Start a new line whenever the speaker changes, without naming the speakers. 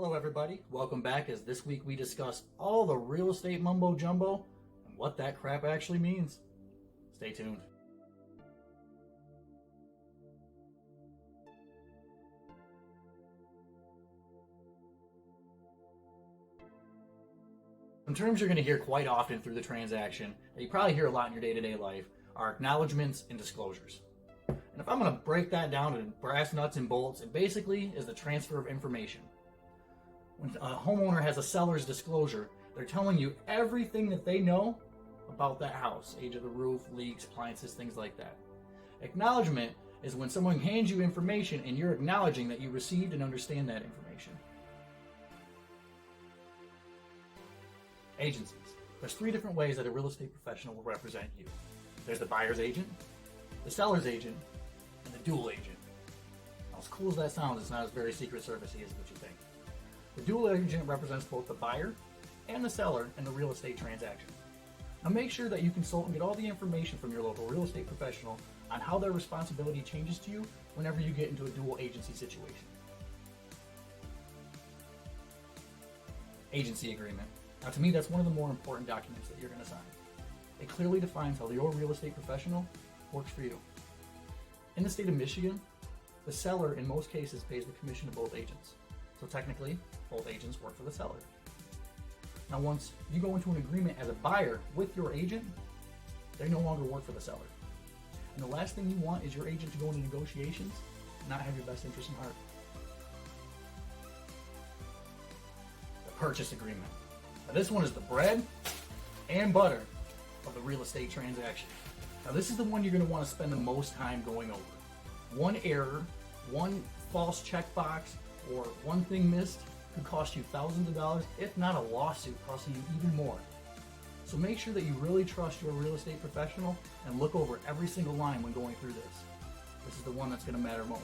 Hello everybody, welcome back as this week we discuss all the real estate mumbo jumbo and what that crap actually means. Stay tuned. Some terms you're going to hear quite often through the transaction that you probably hear a lot in your day-to-day life are acknowledgments and disclosures. And if I'm going to break that down to brass nuts and bolts, it basically is the transfer of information. When a homeowner has a seller's disclosure, they're telling you everything that they know about that house, age of the roof, leaks, appliances, things like that. Acknowledgement is when someone hands you information and you're acknowledging that you received and understand that information. Agencies. There's three different ways that a real estate professional will represent you. There's the buyer's agent, the seller's agent, and the dual agent. Now, as cool as that sounds, it's not as very Secret Service-y as what you think. The dual agent represents both the buyer and the seller in the real estate transaction. Now make sure that you consult and get all the information from your local real estate professional on how their responsibility changes to you whenever you get into a dual agency situation. Agency agreement. Now to me, that's one of the more important documents that you're going to sign. It clearly defines how your real estate professional works for you. In the state of Michigan, the seller in most cases pays the commission to both agents. So technically, both agents work for the seller. Now once you go into an agreement as a buyer with your agent, they no longer work for the seller. And the last thing you want is your agent to go into negotiations and not have your best interest in heart. The purchase agreement. Now this one is the bread and butter of the real estate transaction. Now this is the one you're going to want to spend the most time going over. One error, one false checkbox, or one thing missed could cost you thousands of dollars, if not a lawsuit costing you even more. So make sure that you really trust your real estate professional and look over every single line when going through this. This is the one that's going to matter most.